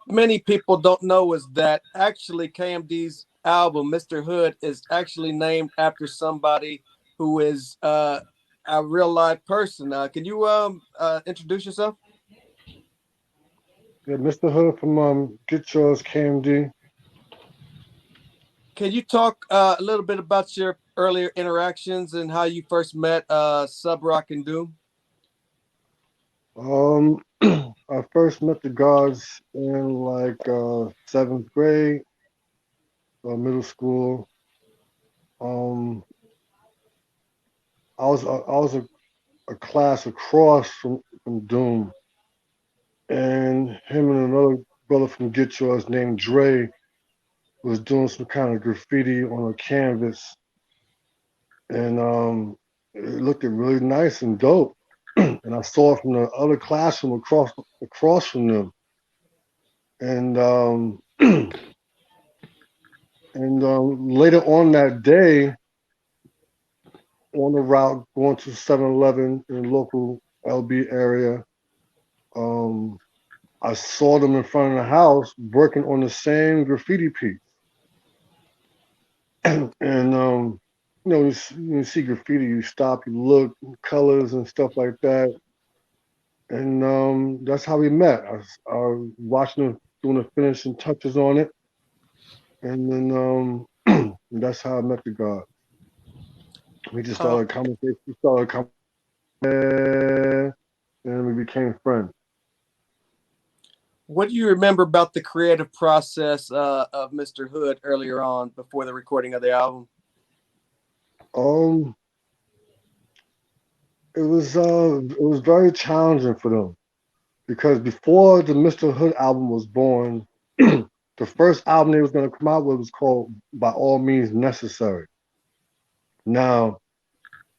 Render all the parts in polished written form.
many people don't know is that actually KMD's album, Mr. Hood, is actually named after somebody who is a real live person. Can you introduce yourself? Yeah, Mr. Hood from Get Yourz, K.M.D. Can you talk a little bit about your earlier interactions and how you first met Sub Rock and Doom? I first met the gods in like seventh grade, middle school. Um, I was a class across from Doom, and him and another brother from Get Yourz named Dre was doing some kind of graffiti on a canvas, and it looked really nice and dope. And I saw it from the other classroom across from them, and later on that day, on the route going to 7-Eleven in the local LB area, um, I saw them in front of the house working on the same graffiti piece. And you see graffiti, you stop, you look, colors and stuff like that. And that's how we met. I was watching them doing the finishing touches on it, and then that's how I met the God. We just Uh, started a conversation. We started a conversation, and we became friends. what do you remember about the creative process of Mr. Hood earlier on before the recording of the album? Um, it was very challenging for them because before the Mr. Hood album was born, the first album they was gonna come out with was called By All Means Necessary. Now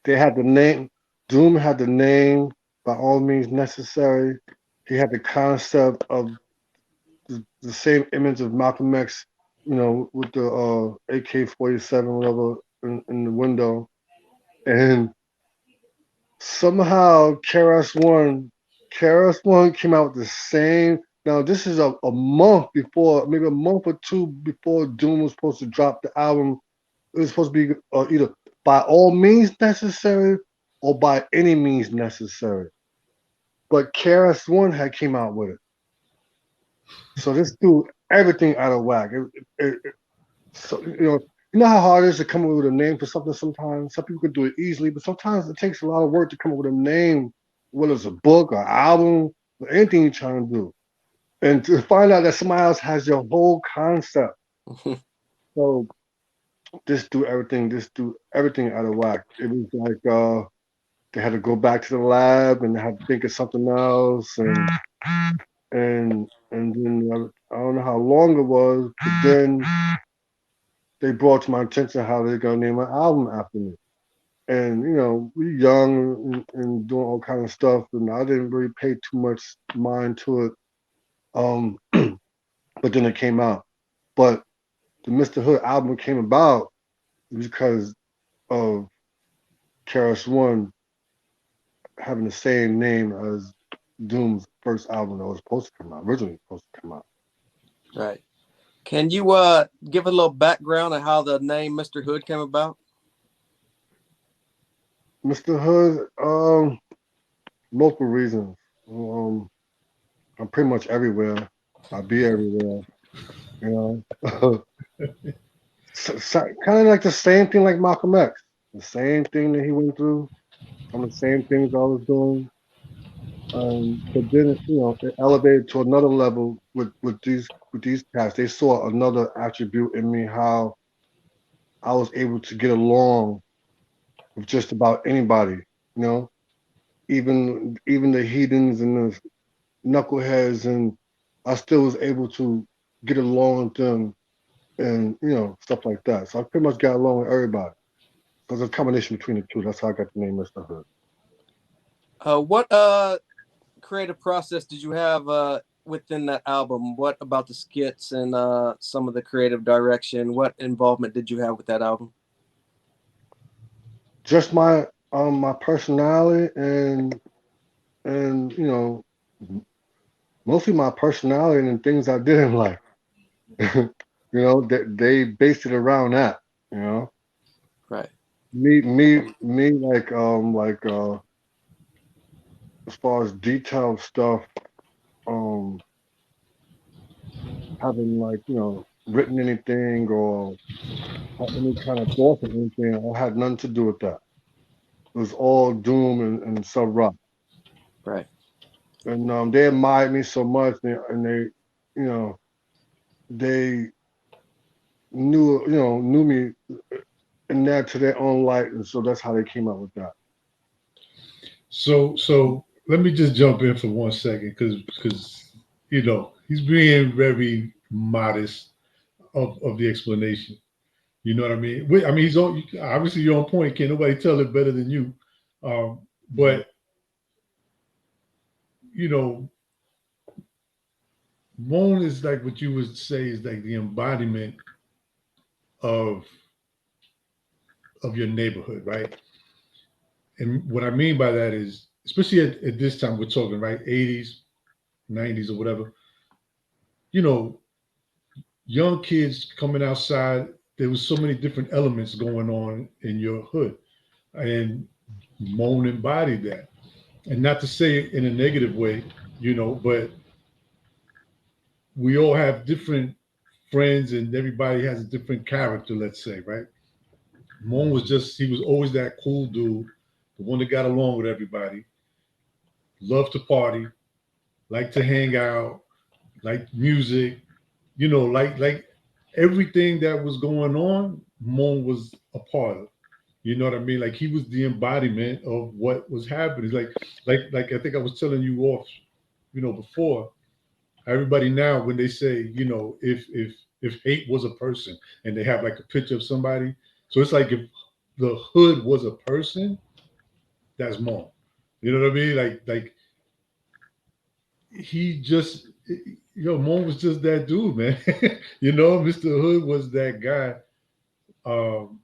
they had the name. Doom had the name By All Means Necessary. He had the concept of the same image of Malcolm X, with the AK-47, whatever, in the window. And somehow KRS One came out with the same. Now this is a month before, maybe a month or two before Doom was supposed to drop the album. It was supposed to be either By All Means Necessary or By Any Means Necessary. But KRS One had came out with it. So this threw everything out of whack. So you know how hard it is to come up with a name for something. Sometimes some people can do it easily, but sometimes it takes a lot of work to come up with a name, whether it's a book or album or anything you're trying to do, and to find out that somebody else has your whole concept. So this threw everything out of whack. It was like they had to go back to the lab and they had to think of something else, and then I don't know how long it was, but then they brought to my attention how they're gonna name an album after me. And we young and doing all kind of stuff, and I didn't really pay too much mind to it. Um, but then it came out. But the Mr. Hood album came about because of Karis One having the same name as Doom's first album that was supposed to come out, originally supposed to come out. Right. Can you give a little background on how the name Mr. Hood came about? Mr. Hood, multiple reasons. Um, I'm pretty much everywhere. I be everywhere, you know. So, kind of like the same thing like Malcolm X, the same thing that he went through, some of the same things I was doing. But then it elevated to another level with these cats. They saw another attribute in me, how I was able to get along with just about anybody, you know, even the heathens and the knuckleheads, and I still was able to get along with them and stuff like that. So I pretty much got along with everybody. So it's a combination between the two. That's how I got the name Mr. Hood. What creative process did you have within that album? What about the skits and some of the creative direction? What involvement did you have with that album? Just my personality and mostly my personality and things I did in life. You know, that they based it around that. You know, Right. me, as far as detailed stuff, um, having like written anything or had any kind of thoughts or anything, I had nothing to do with that. It was all doom and sub rock. Right. And they admired me so much, and they, you know, they knew me in that to their own light, and so that's how they came up with that. So let me just jump in for 1 second, because he's being very modest of the explanation. You know what I mean? I mean, he's on. Obviously, you're on point. Can't nobody tell it better than you. Um, Mhm. but you know, Moan is like what you would say is like the embodiment of your neighborhood, right? And what I mean by that is, especially at this time, we're talking right 80s, 90s, or whatever. You know, young kids coming outside. There was so many different elements going on in your hood, and Moan embodied that. And not to say it in a negative way, but we all have different friends, and everybody has a different character. Let's say, right? Moan was Mhm. just he was always that cool dude, the one that got along with everybody, loved to party, liked to hang out, liked music, like everything that was going on, Moan was a part of. You know what I mean? Like he was the embodiment of what was happening. Like I think I was telling you off, before. Everybody now, when they say, if hate was a person, and they have like a picture of somebody, so it's like if the hood was a person, that's Moan. You know what I mean? Like he just, Moan was just that dude, man. Mr. Hood was that guy, um,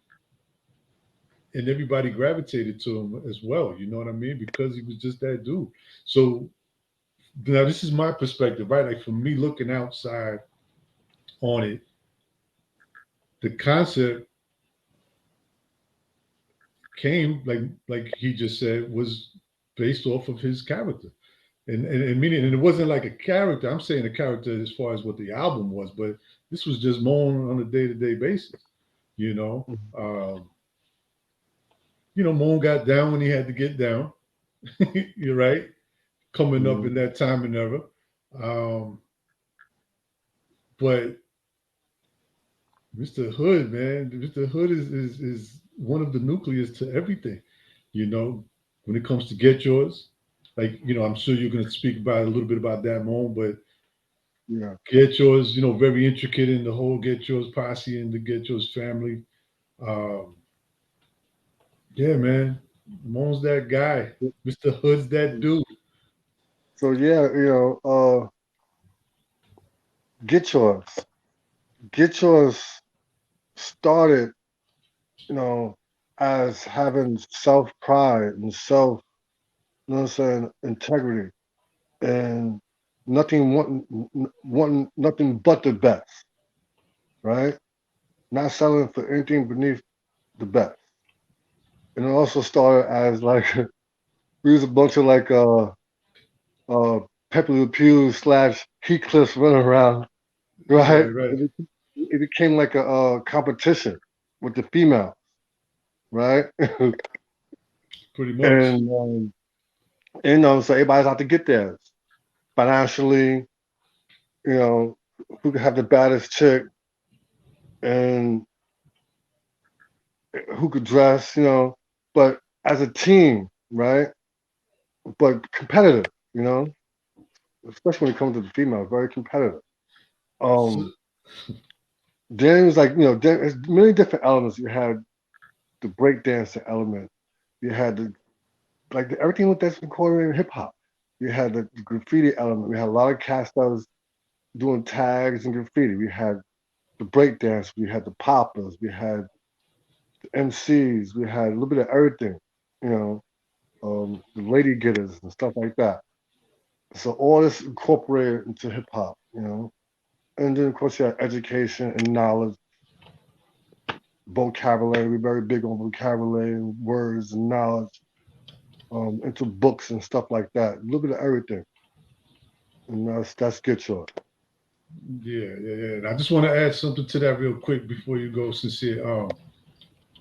and everybody gravitated to him as well. You know what I mean? Because he was just that dude. So now this is my perspective, right? Like for me, looking outside on it, the concept came like he just said was based off of his character. And meaning, and it wasn't like a character. I'm saying a character as far as what the album was, but this was just Moan on a day to day basis. You know, Mhm. um, Moan got down when he had to get down. You're right, coming up in Mhm. that time and era. Um, but Mr. Hood, man, Mr. Hood is one of the nucleus to everything. You know, when it comes to Get Yours, like I'm sure you're going to speak about a little bit about that, Moan, but Yeah. Get Yours, very intricate in the whole Get Yours posse and the Get Yours family. Um, yeah, man. Mo's that guy. Mr. Hood's that dude. So yeah, get yours. Get yours started, you know, as having self pride and self, integrity and wanting nothing but the best, right? Not selling for anything beneath the best. And it also started as like we was a bunch of like uh Pepe Le Pew slash Heathcliffs running around, right? Right, right. It became like a, competition with the female, right? Pretty much. and so everybody's out to get theirs financially, you know, who could have the baddest chick and who could dress, but as a team, right? But competitive, especially when it comes to the female, very competitive. So, Um, then it was like, there's many different elements. You had the breakdancing element. You had everything that's incorporated in hip hop. You had the graffiti element. We had a lot of cast that was doing tags and graffiti. We had the breakdance. We had the poppers. We had the MCs. We had a little bit of everything. The lady getters and stuff like that. So all this incorporated into hip hop, you know. And then of course you have education and knowledge, vocabulary. We're very big on vocabulary, words and knowledge, into books and stuff like that. A little bit of everything. And that's Get Yours. Yeah, yeah, yeah. And I just want to add something to that real quick before you go, Sincere.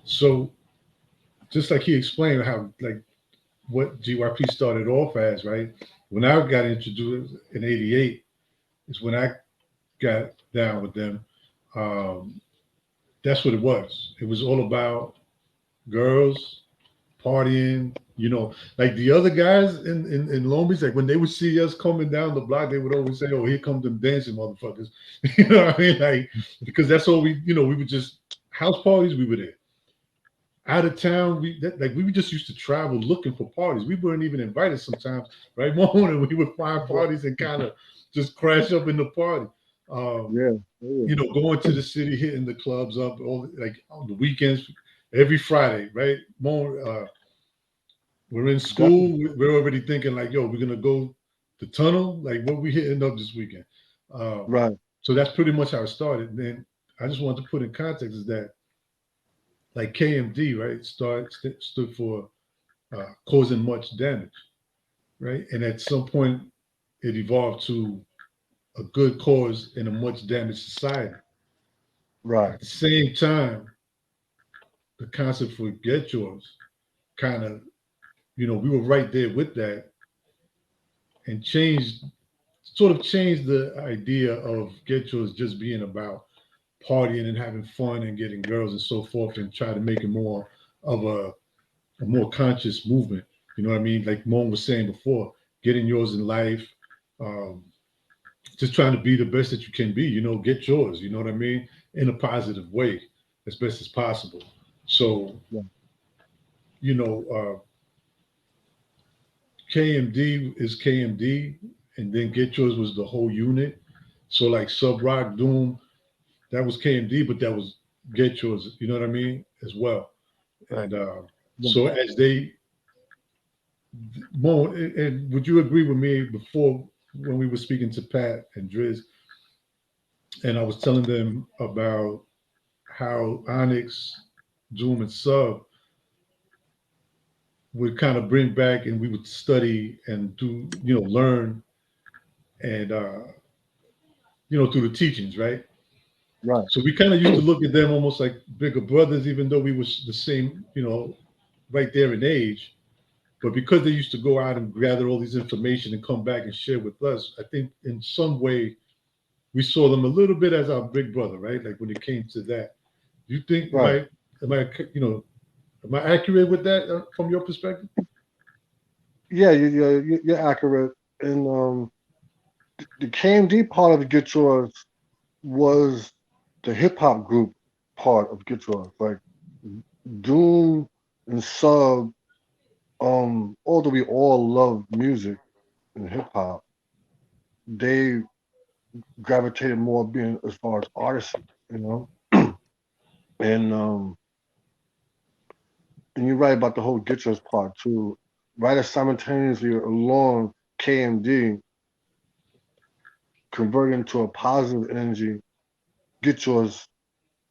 So just like he explained how like what GYP started off as, right? When I got introduced in '88 is when I got down with them. Um, that's what it was. It was all about girls partying. You know, like the other guys in Long Beach, like when they would see us coming down the block, they would always say, "Oh, here come them dancing motherfuckers." You know what I mean? Like because that's all we, we would just house parties. We were there. Out of town, like we just used to travel looking for parties. We weren't even invited sometimes, right? Morning, we would find parties and kind of just crash up in the party. Um, Yeah, yeah, going to the city, hitting the clubs up, all like on the weekends, every Friday, right? We're in definitely. school. We're already thinking like, yo, we're gonna go to tunnel. Like, what we hitting up this weekend? Um, Right, so that's pretty much how it started. And then I just wanted to put in context is that like KMD, right? Stood for causing much damage, right? And at some point, it evolved to a good cause in a much damaged society. right, At the same time, the concept for Get Yours kind of, we were right there with that and changed the idea of Get Yours just being about partying and having fun and getting girls and so forth and try to make it more of a more conscious movement. You know what I mean? Like Mon was saying before, getting yours in life, um, just trying to be the best that you can be. Get yours. You know what I mean? In a positive way, as best as possible. So yeah, you know, KMD is KMD, and then Get Yours was the whole unit. So like Sub Rock Doom, that was KMD, but that was Get Yours. You know what I mean? As well. Right. And yeah. so as they Mo, and would you agree with me before when we were speaking to Pat and Driz, and I was telling them about how Onyx, Zoom, and Sub would kind of bring back and we would study and do, learn and, through the teachings, right? Right, So we kind of used to look at them almost like bigger brothers, even though we was the same, right there in age. But because they used to go out and gather all these information and come back and share with us, I think in some way we saw them a little bit as our big brother, right? Like when it came to that. Do you think right. am I am I accurate with that from your perspective? Yeah, you're accurate. And the KMD part of Get Yours was the hip hop group part of Get Yours. Like Doom and Sub, although we all love music and hip hop, they gravitated more being as far as artists, you know. And and you're right about the whole Get Yours part too. Right as simultaneously along KMD converting to a positive energy, Get Yours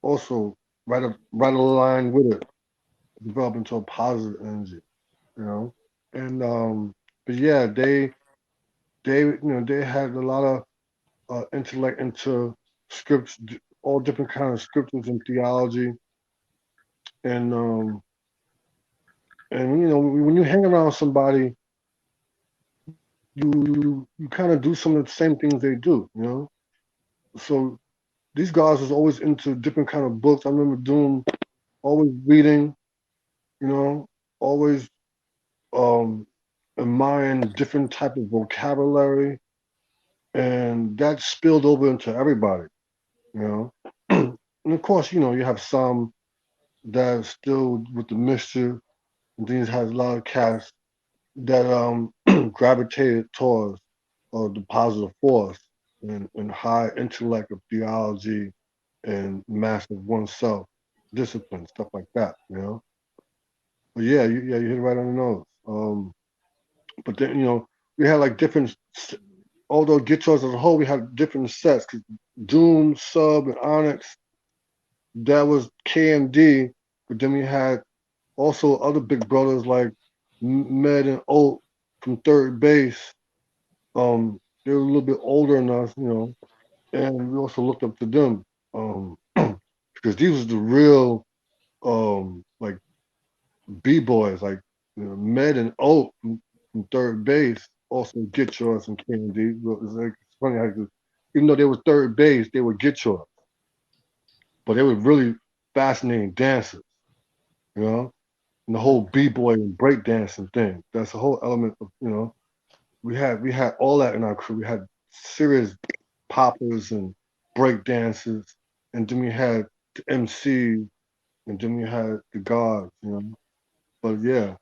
also right aligned with it, develop into a positive energy, you know. And but yeah, they had a lot of intellect into scripts, all different kind of scriptures and theology, and when you hang around somebody, you kind of do some of the same things they do, you know. So these guys was always into different kind of books. I remember doing always reading, you know, always um admiring different type of vocabulary, and that spilled over into everybody, you know. And of course, you have some that still with the mischief, and these has a lot of cats that gravitated towards the positive force and high intellect of theology and master of oneself, discipline, stuff like that, you know. But yeah, you hit it right on the nose. But then we had like different although Guitars as a whole, we had different sets. 'Cause Doom, Sub, and Onyx, that was KMD. But then we had also other big brothers like Med and Oat from Third Base. They were a little bit older than us, and we also looked up to them because these was the real like b-boys, like Med and Oat from Third Base also get yours and K.M.D. Well, it's funny how even though they were Third Base, they were get yours, but they were really fascinating dancers, you know, and the whole b-boy and breakdancing thing. That's a whole element of we had all that in our crew. We had serious poppers and break dancers, and then we had the MC, and then we had the guards. But yeah,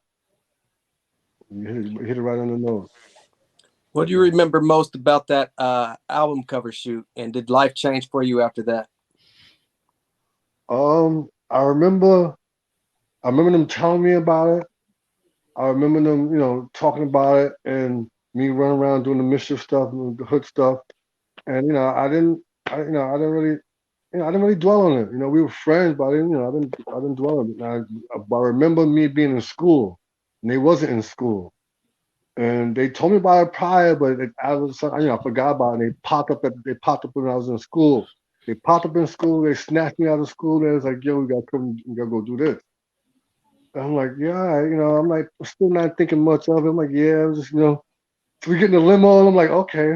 you hit it right on the nose. What do you remember most about that album cover shoot, and did life change for you after that? I remember them telling me about it. I remember them, talking about it, and me running around doing the mischief stuff, and the hood stuff, and I didn't really, I didn't really dwell on it. We were friends, but I didn't dwell on it. But I remember me being in school, and they wasn't in school, and they told me about it prior, but I forgot about it. And they popped up when I was in school. They popped up in school. They snatched me out of school. They was like, "Yo, we gotta go do this." And I'm like, "Yeah," I'm like, still not thinking much of it. I'm like, "Yeah," I was just, so we get in the limo, and I'm like, "Okay," we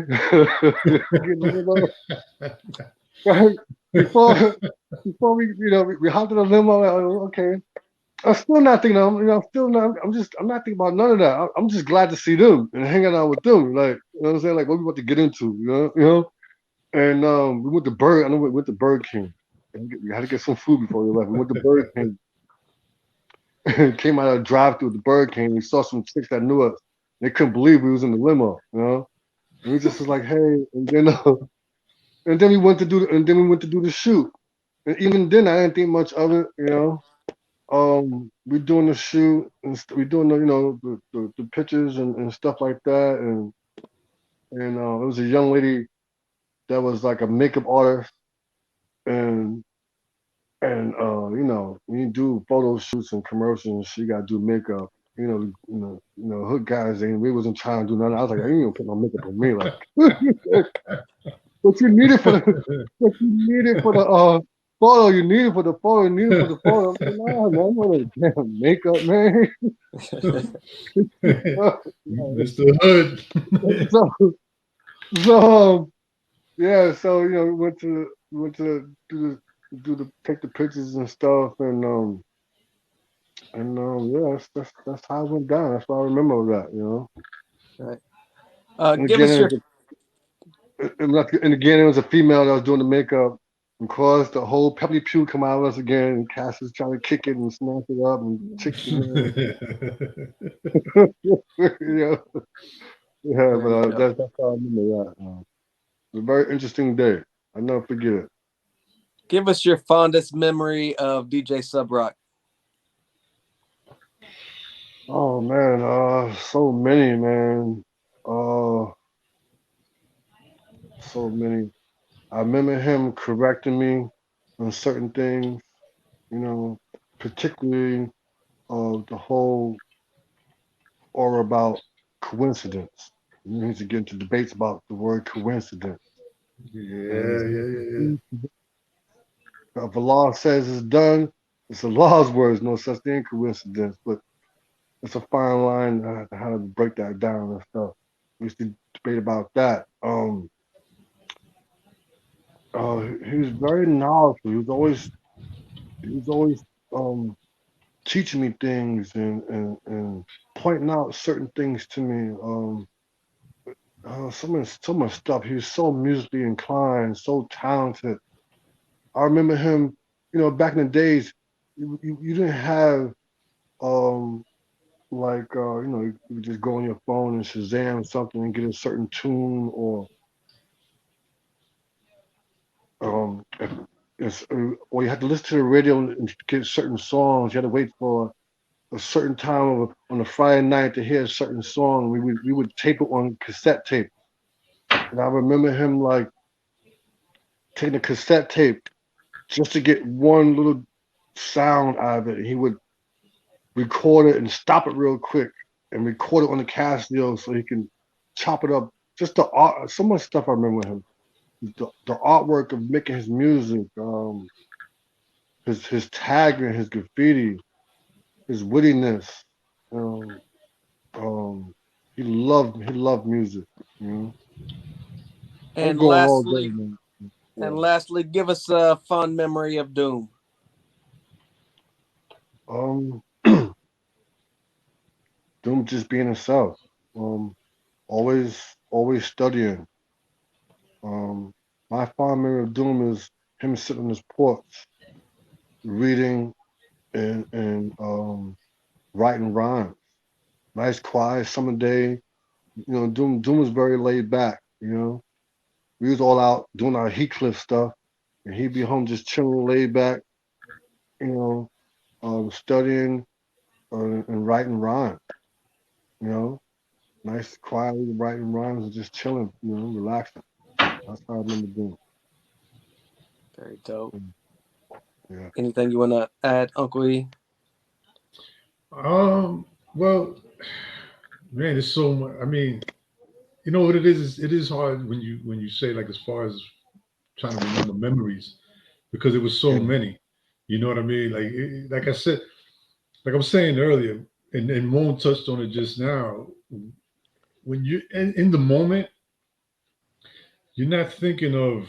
get in the limo. Right? Before before we hopped in the limo, like, oh, okay. I'm still not thinking. I'm still not. I'm not thinking about none of that. I'm just glad to see them and hanging out with them. Like, what I'm saying? Like, what we about to get into, And we went to Burger. I know we went to Burger King. And we had to get some food before we left. We went to Burger King. Came out of the drive-through at the Burger King. We saw some chicks that knew us. They couldn't believe we was in the limo. And we just was like, hey, and then we went to do the shoot. And even then, I didn't think much of it. We doing the shoot and we doing the pictures and stuff like that, and it was a young lady that was like a makeup artist, and when you do photo shoots and commercials, she got to do makeup. Hood guys, and we wasn't trying to do nothing. I was like, I ain't gonna put no makeup on me, like. What you needed for the what you needed for the photo, you needed for the photo, you needed for the photo. I'm like, nah, man, I'm gonna damn makeup, man. Mr. Hood. so so yeah, so we went to take the pictures and stuff, and yeah, that's how it went down. That's why I remember that. Right. And Give again, us your it was a female that was doing the makeup, and caused the whole Pepe Pew come out of us again. And Cass is trying to kick it and snatch it up, and chicks again. yeah, yeah. there But you go. that's how I remember that. It was a very interesting day. I never forget it. Give us your fondest memory of DJ Sub Rock. Oh man, so many, man. Uh, so many. I remember him correcting me on certain things. You know, particularly the whole or about coincidence. We need to get into debates about the word coincidence. Yeah, And yeah, yeah, if a law says it's done, it's a law's words, no such thing coincidence. But it's a fine line how to break that down and stuff. We used to debate about that. He was very knowledgeable. He was always um teaching me things and pointing out certain things to me. So much stuff. He was so musically inclined, so talented. I remember him, back in the days, you didn't have um like you could just go on your phone and Shazam something and get a certain tune or you had to listen to the radio and get certain songs. You had to wait for a certain time on a Friday night to hear a certain song. We would tape it on cassette tape. And I remember him like taking a cassette tape just to get one little sound out of it. And he would record it and stop it real quick and record it on the Casio so he can chop it up. Just the art, so much stuff I remember him. The artwork of making his music, his tagging, his graffiti, his wittiness. Um, um, he loved music. You know, I could And go on all day, lastly, man. and Yeah. lastly, give us a fond memory of Doom. Um, Doom just being himself. Um, always studying. Um, my fond memory of Doom is him sitting on his porch, reading and writing rhymes. Nice quiet summer day. You know, Doom was very laid back. You know, we was all out doing our Heathcliff stuff, and he'd be home just chilling, laid back. You know, studying and writing rhymes. You know, nice, quietly writing rhymes and just chilling. You know, relaxing. That's how I remember Doom. Very dope. Mm, yeah. Anything you want to add, Uncle E? Well, man, it's so much. I mean, you know what it is? It is hard when you say like as far as trying to remember memories because it was so Yeah. many. You know what I mean? Like I said, like I was saying earlier, and Moan touched on it just now. When you in the moment, you're not thinking of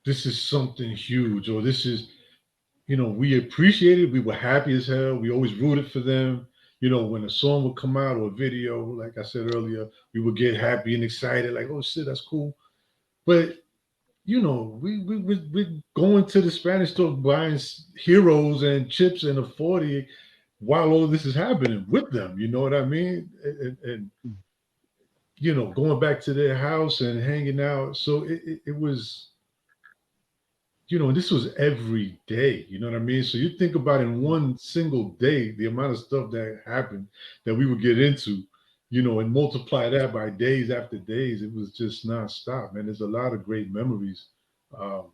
this is something huge or this is we appreciated. We were happy as hell. We always rooted for them. When a song would come out or a video, like I said earlier, we would get happy and excited, like, oh shit, that's cool. But we going to the Spanish store buying heroes and chips and a 40 while all this is happening with them. You know what I mean? And going back to their house and hanging out. So it was and this was every day. You know what I mean? So you think about in one single day the amount of stuff that happened that we would get into, and multiply that by days after days. It was just nonstop, man. There's a lot of great memories. Um,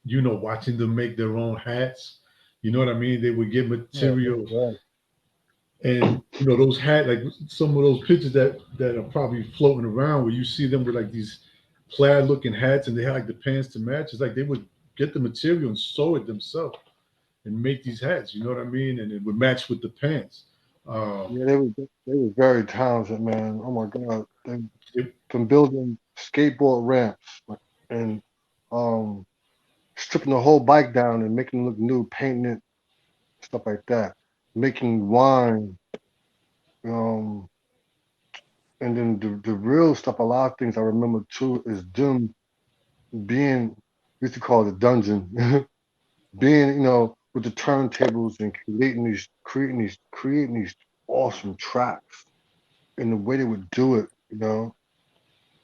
watching them make their own hats. You know what I mean? They would get Yeah. material Yeah. and those like some of those pictures that are probably floating around where you see them with like these plaid looking hats and they had like the pants to match. It's like they would get the material and sew it themselves and make these hats. You know what I mean? And it would match with the pants. Um, Yeah, they were very talented, man. Oh my God, they it, from building skateboard ramps and um stripping the whole bike down and making it look new, painting it, stuff like that. Making wine, um, and then the real stuff. A lot of things I remember too is them being we used to call it a dungeon, being with the turntables and creating these awesome tracks and the way they would do it.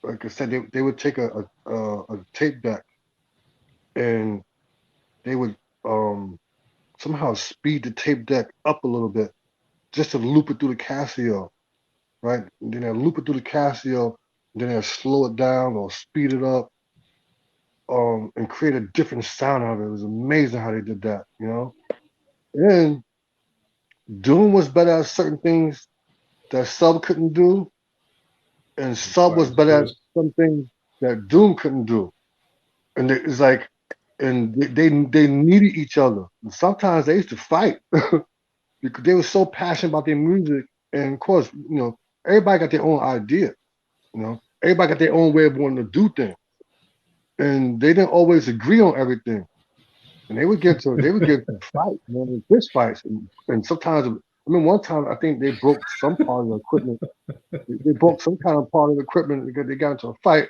Like I said, they would take a tape deck and they would um somehow speed the tape deck up a little bit just to loop it through the Casio, right? And then they'll loop it through the Casio, then they'll slow it down or speed it up, and create a different sound out of it. It was amazing how they did that. And Doom was better at certain things that Sub couldn't do, and Sub was vice better at versa. some things that Doom couldn't do. And it's like, and they needed each other. And sometimes they used to fight because they were so passionate about their music. And of course, everybody got their own idea. Everybody got their own way of wanting to do things, and they didn't always agree on everything. And they would get to fight, fist fights, and sometimes I mean one time I think they broke some part of the equipment. They broke some kind of part of the equipment because they got into a fight.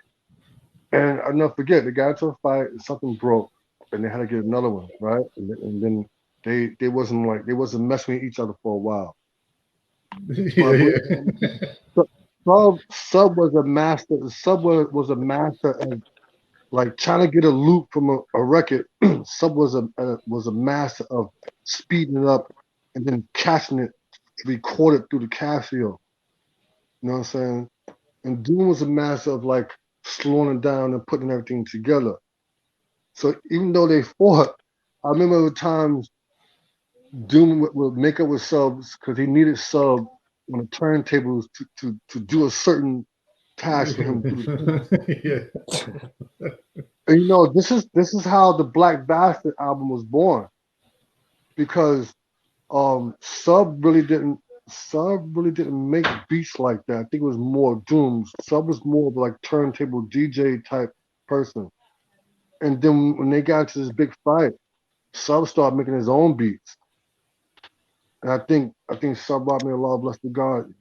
And I'll never forget, they got into a fight and something broke, and they had to get another one, right? And then they wasn't messing with each other for a while. Yeah, But yeah. Sub was a master. Sub was a master of like trying to get a loop from a record. Sub was a master of speeding it up and then catching it to record it through the Casio. You know what I'm saying? and Doom was a master of like slowing it down and putting everything together. So even though they fought, I remember the times Doom would make up with subs because he needed sub on the turntables to do a certain task for him through the finish. Yeah. And you know, this is how the Black Bastard album was born because Sub really didn't make beats like that. I think it was more Doom. Sub was more of like turntable DJ type person. And then when they got into this big fight, Sub started making his own beats. And I think Sub Rock, may Allah bless the God,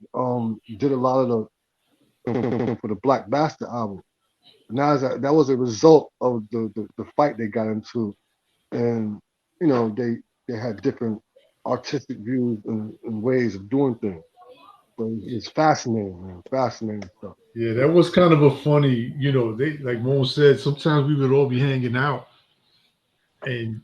did a lot of the for the Black Bastard album. Now that was a result of the fight they got into, and you know they had different artistic views and ways of doing things. But it's fascinating, man. Fascinating stuff. Yeah, that was kind of a funny, they like Mo said, sometimes we would all be hanging out and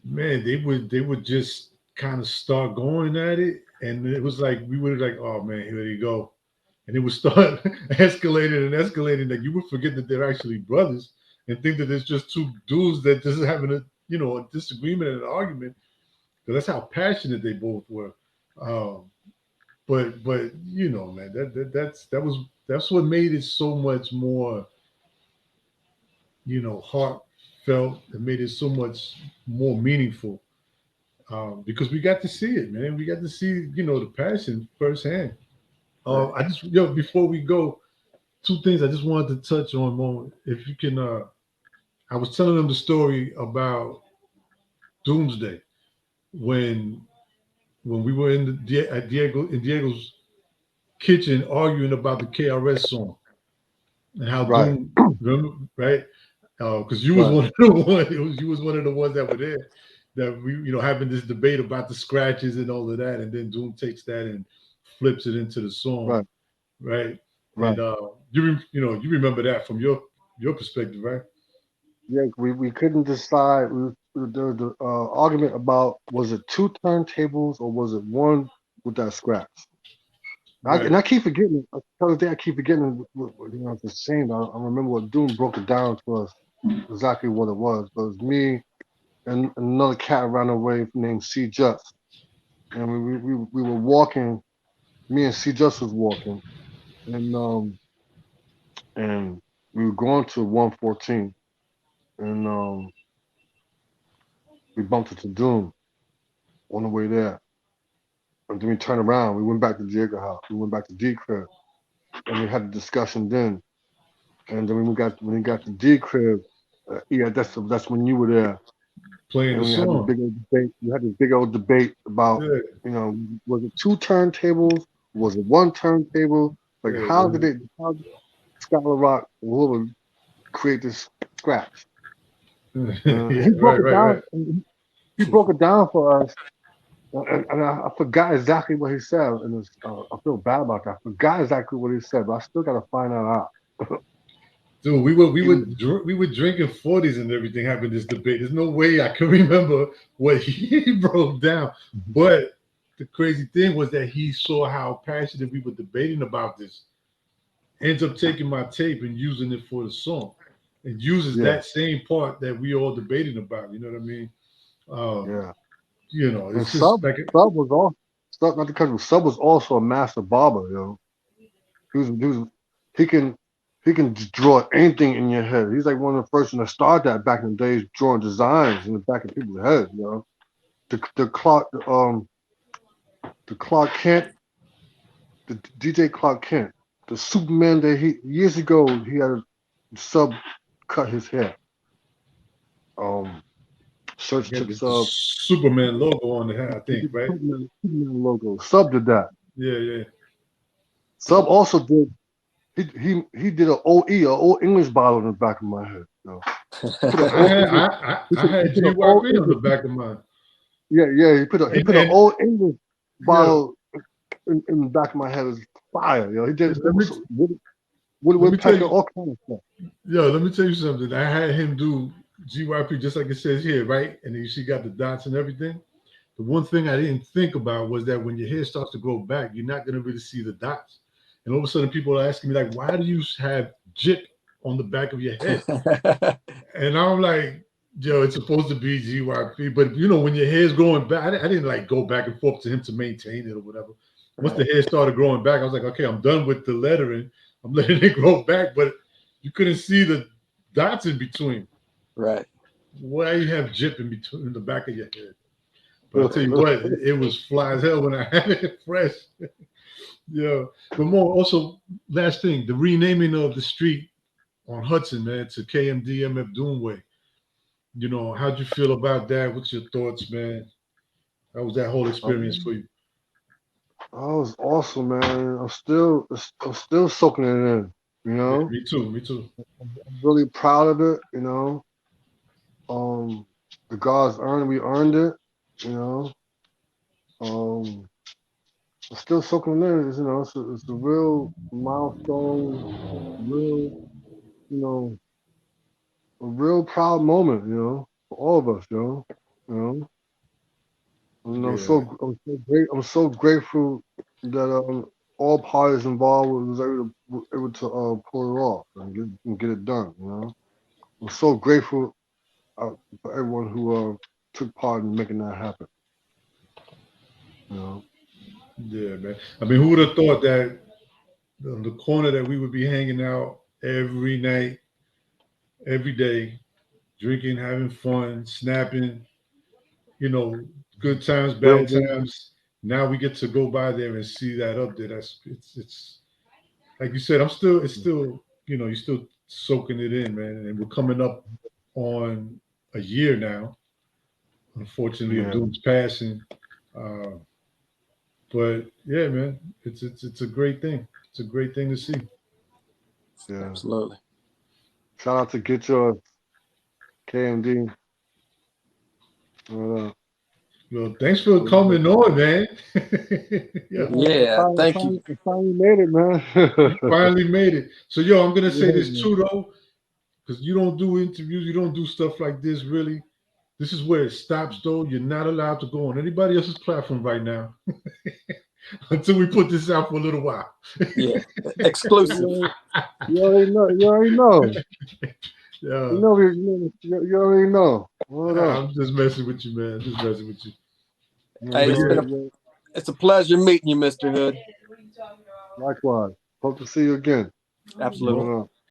man, they would just kind of start going at it. And it was like we would like, oh man, here you go. And it would start escalating and escalating that you would forget that they're actually brothers and think that it's just two dudes that just having a disagreement and an argument. Because that's how passionate they both were. Um, but man, that's what made it so much more, heartfelt. It made it so much more meaningful because we got to see it, man. We got to see, the passion firsthand. Right. I just, before we go, two things I just wanted to touch on, Mo. If you can, I was telling them the story about Doomsday when we were at Diego's kitchen arguing about the KRS song and how Right. Doom, remember, right? Because you was Right. one of the you was one of the ones that were there that we having this debate about the scratches and all of that, and then Doom takes that and flips it into the song, Right. right? Right. And you remember that from your perspective, right? Yeah, we couldn't decide. There was the argument about was it two turntables or was it one with that scratch? Right. And I keep forgetting. The other day I keep forgetting. It's the same. I remember what Doom broke it down to us exactly what it was. But it was me and another cat ran away named C Just, and we were walking. Me and C Just was walking, and we were going to 114, and we bumped into Doom on the way there. And then we turned around. We went back to Jager house. We went back to D crib, and we had a discussion then. And then when we got to D crib, yeah, that's when you were there, Playing and the we had this song. big old debate. We had this big old debate about, Yeah, was it two turntables? Was it one turntable? Like, yeah, how did Scholar Rock whoever create this scratch? yeah. He broke Right, it right, down. right. He broke it down for us, and I forgot exactly what he said, and I feel bad about that. I forgot exactly what he said, but I still got to find that out. Dude, we were we He were was, dr- we were drinking 40s and everything having this debate. There's no way I can remember what he broke down. But the crazy thing was that he saw how passionate we were debating about this. Ends up taking my tape and using it for the song. And uses yeah, that same part that we all debating about. You know what I mean? Um, yeah. And it's just like Sub was all Sub, not the country. Sub was also a master barber, He was he can he can draw anything in your head. He's like one of the first ones to start that back in the days, drawing designs in the back of people's heads. The Clark Kent, the DJ Clark Kent, the Superman that he years ago he had a Sub cut his hair. Um, Search got took the Sub. Superman logo on the hat, I He think, did the right? Superman logo. Sub did that. Yeah, yeah. Sub also did. He did an OE, a old English bottle in the back of my head. He put an I old had English. I I, He I put he had put an old GYP on the English. back of mine. Yeah, yeah. He put an And old English yeah, bottle in the back of my head. It was fire, He did let me Woody let me tell Woodpecker, you, all kind of stuff. let me tell you something. I had him do GYP just like it says here, right? And then she got the dots and everything. The one thing I didn't think about was that when your hair starts to grow back, you're not gonna really see the dots. and all of a sudden people are asking me like, why do you have Jip on the back of your head? And I'm like, yo, it's supposed to be GYP, but you know, when your hair's growing back, I didn't like go back and forth to him to maintain it or whatever. Once the hair started growing back, I was like, okay, I'm done with the lettering. I'm letting it grow back, but you couldn't see the dots in between. Right. Why you have Jip in between in the back of your head? But I'll tell you what, it was fly as hell when I had it fresh. Yeah. But more also, last thing, the renaming of the street on Hudson, man, to K.M.D. M.F. Doomway. You know, how'd you feel about that? What's your thoughts, man? How was that whole experience for you? Oh, it was awesome, man. I'm still soaking it in. You Yeah, know, me too. Me too. I'm really proud of it. You know, the God's earned, we earned it. You know, um, I'm still soaking it in. You know, it's a real milestone, real, you know, a real proud moment. You know, for all of us. You know. And Yeah, I'm so grateful that all parties involved was able to pull it off and get it done. You know, I'm so grateful for everyone who took part in making that happen. You know, yeah, man. I mean, who would have thought that on the corner that we would be hanging out every night, every day, drinking, having fun, snapping, you know, good times, bad building. times. Now we get to go by there and see that up there. It's like you said, it's still, you know, you're still soaking it in, man. And we're coming up on a year now, unfortunately, of Yeah, Doom's passing. Uh, but yeah, man, it's a great thing. It's a great thing to see. yeah. Absolutely. Shout out to Get Yours, K.M.D. Uh, Well, thanks for coming on, man. yeah, Yeah, Yeah. Thank you. I finally made it, man. you finally made it. So, yo, I'm gonna say Yeah, this man. too, though, because you don't do interviews, you don't do stuff like this, really. This is where it stops, though. You're not allowed to go on anybody else's platform right now until we put this out for a little while. Yeah. Exclusive. You already know. You already know. Yeah, You already know. What up? I'm just messing with you, man. Just messing with you. You Hey, But yeah, it's a pleasure meeting you, Mr. Hood. Likewise. Hope to see you again. Absolutely. no, What up?